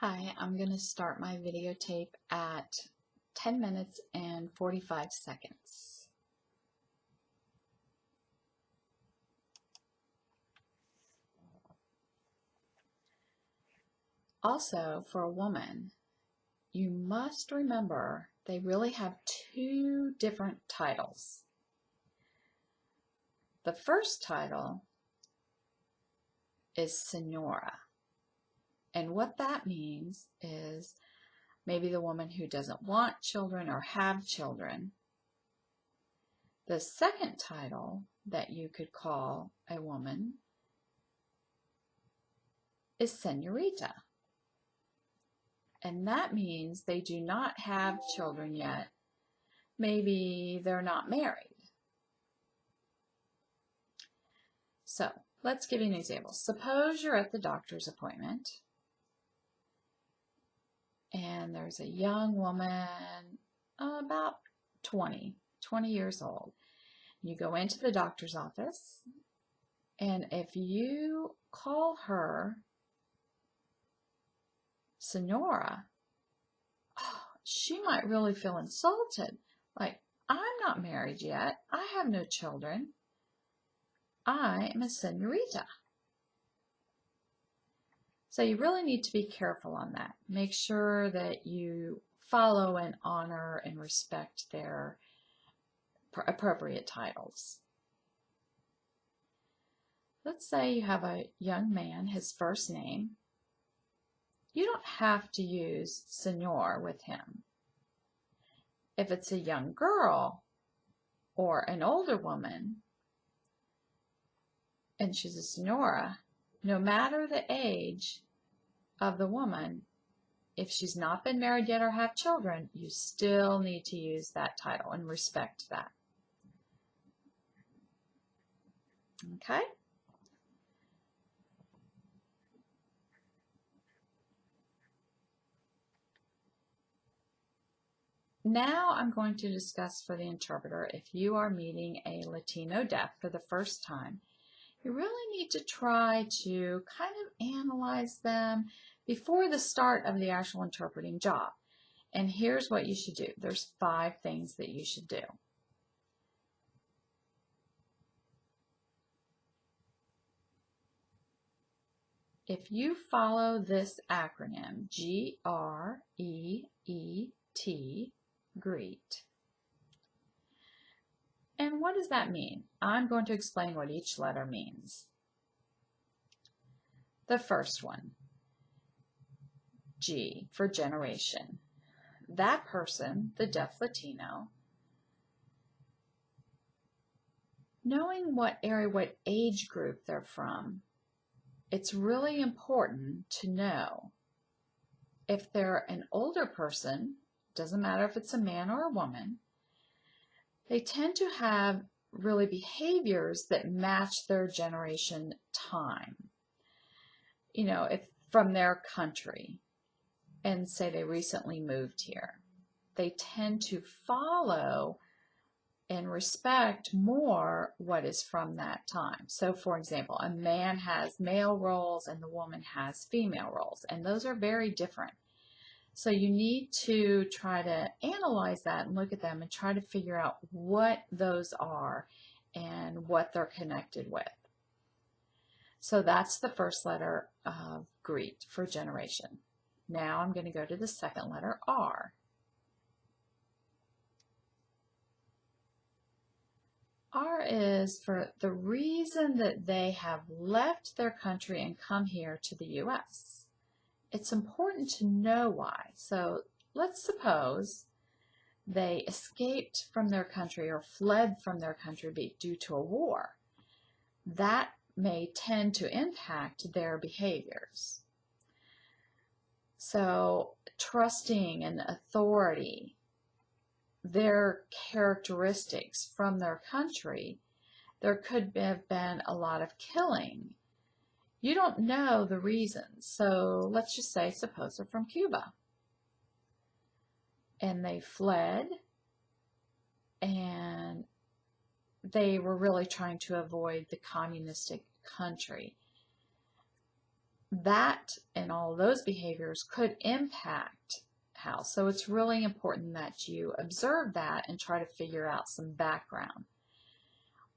Hi, I'm going to start my videotape at 10 minutes and 45 seconds. Also, for a woman, you must remember they really have two different titles. The first title is Senora, and what that means is maybe the woman who doesn't want children or have children. The second title that you could call a woman is Senorita. And that means they do not have children yet. Maybe they're not married. So let's give you an example. Suppose you're at the doctor's appointment and there's a young woman, about 20 years old. You go into the doctor's office, and if you call her Senora, she might really feel insulted. Like, I'm not married yet. I have no children. I am a senorita. So you really need to be careful on that. Make sure that you follow and honor and respect their appropriate titles. Let's say you have a young man, his first name. You don't have to use senor with him. If it's a young girl or an older woman and she's a senora, no matter the age of the woman, if she's not been married yet or have children, you still need to use that title and respect that. Okay? Now I'm going to discuss for the interpreter, if you are meeting a Latino deaf for the first time, you really need to try to kind of analyze them before the start of the actual interpreting job. And here's what you should do. There's 5 things that you should do. If you follow this acronym, G-R-E-E-T, GREET. And what does that mean? I'm going to explain what each letter means. The first one, G, for generation. That person, the deaf Latino, knowing what area, what age group they're from, it's really important to know if they're an older person, doesn't matter if it's a man or a woman, they tend to have really behaviors that match their generation time. You know, if from their country, and say they recently moved here, they tend to follow and respect more what is from that time. So for example, a man has male roles and the woman has female roles, and those are very different. So you need to try to analyze that and look at them and try to figure out what those are and what they're connected with. So that's the first letter of GREET for generation. Now I'm going to go to the second letter, R. R is for the reason that they have left their country and come here to the U.S. It's important to know why. So let's suppose they escaped from their country or fled from their country due to a war. That may tend to impact their behaviors. So trusting and authority, their characteristics from their country, there could have been a lot of killing. You don't know the reasons. So let's just say, suppose they're from Cuba and they fled and they were really trying to avoid the communistic country. that and all those behaviors could impact how. So it's really important that you observe that and try to figure out some background.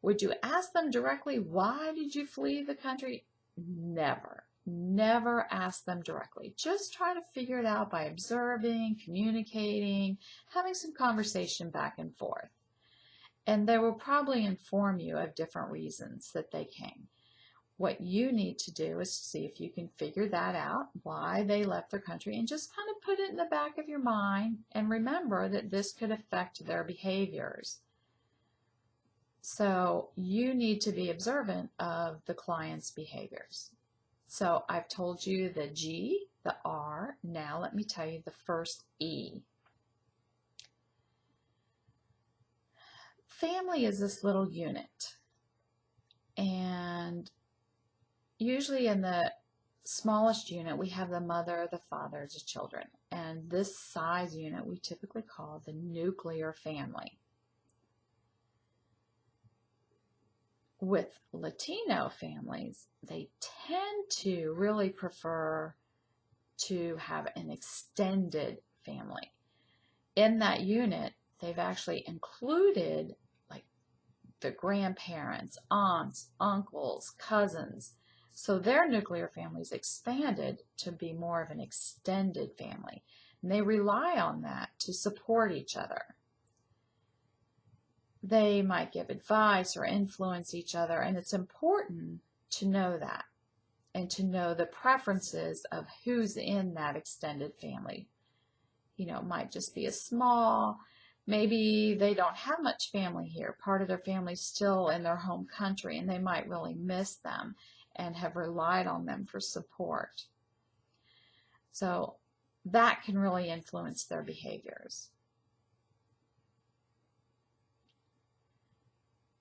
Would you ask them directly, why did you flee the country? Never. Never ask them directly. Just try to figure it out by observing, communicating, having some conversation back and forth. And they will probably inform you of different reasons that they came. What you need to do is see if you can figure that out, why they left their country, and just kind of put it in the back of your mind and remember that this could affect their behaviors. So you need to be observant of the client's behaviors. So I've told you the G, the R. Now let me tell you the first E. Family is this little unit. And usually in the smallest unit, we have the mother, the father, the children. And this size unit we typically call the nuclear family. With Latino families, they tend to really prefer to have an extended family. In that unit, they've actually included like the grandparents, aunts, uncles, cousins. So their nuclear families expanded to be more of an extended family. And they rely on that to support each other. They might give advice or influence each other, and it's important to know that and to know the preferences of who's in that extended family. You know, it might just be a small, maybe they don't have much family here. Part of their family's still in their home country, and they might really miss them and have relied on them for support. So that can really influence their behaviors.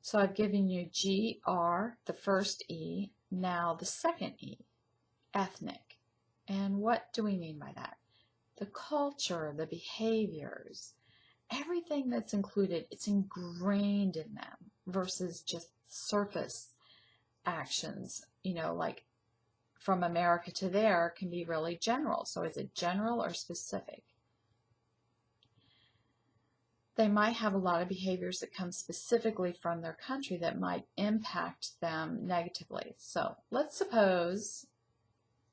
So I've given you G, R, the first E, now the second E, ethnic. And what do we mean by that? The culture, the behaviors, everything that's included, it's ingrained in them versus just surface actions, you know, like from America to there can be really general. So is it general or specific? They might have a lot of behaviors that come specifically from their country that might impact them negatively. So let's suppose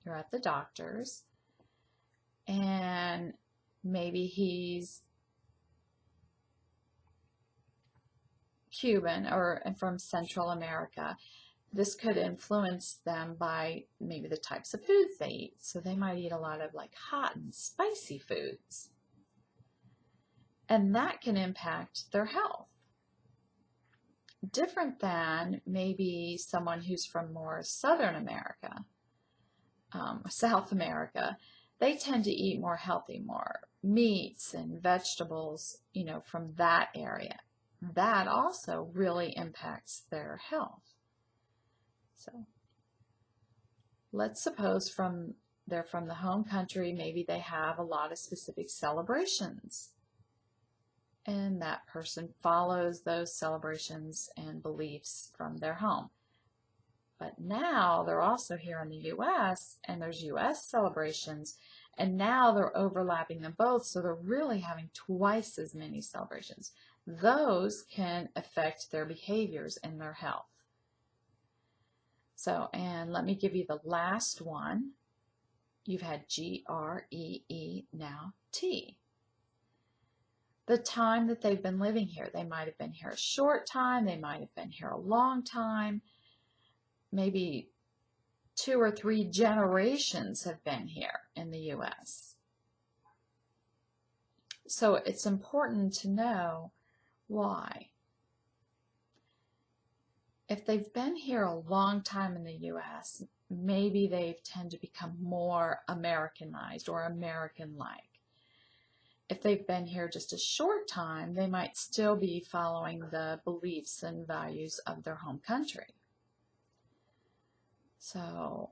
you're at the doctor's and maybe he's Cuban or from Central America. This could influence them by maybe the types of foods they eat. So they might eat a lot of like hot and spicy foods. And that can impact their health. Different than maybe someone who's from more Southern America, South America. They tend to eat more healthy, more meats and vegetables, you know, from that area. That also really impacts their health. So let's suppose they're from the home country, maybe they have a lot of specific celebrations. And that person follows those celebrations and beliefs from their home. But now they're also here in the U.S. and there's U.S. celebrations, and now they're overlapping them both, so they're really having twice as many celebrations. Those can affect their behaviors and their health. So, and let me give you the last one. You've had G, R, E, E, now T. The time that they've been living here. They might have been here a short time, they might have been here a long time, maybe 2 or 3 generations have been here in the U.S. So it's important to know why. If they've been here a long time in the U.S., maybe they tend to become more Americanized or American-like. If they've been here just a short time, they might still be following the beliefs and values of their home country. So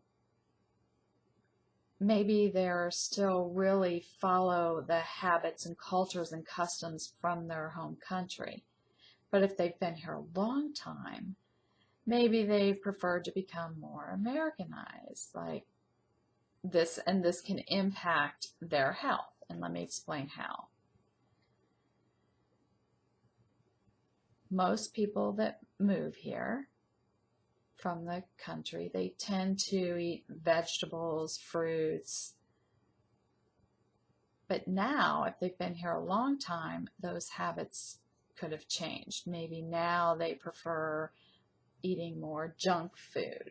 maybe they're still really follow the habits and cultures and customs from their home country. But if they've been here a long time, maybe they've preferred to become more Americanized, like this can impact their health. And let me explain how. Most people that move here from the country, they tend to eat vegetables, fruits. But now, if they've been here a long time, those habits could have changed. Maybe now they prefer eating more junk food.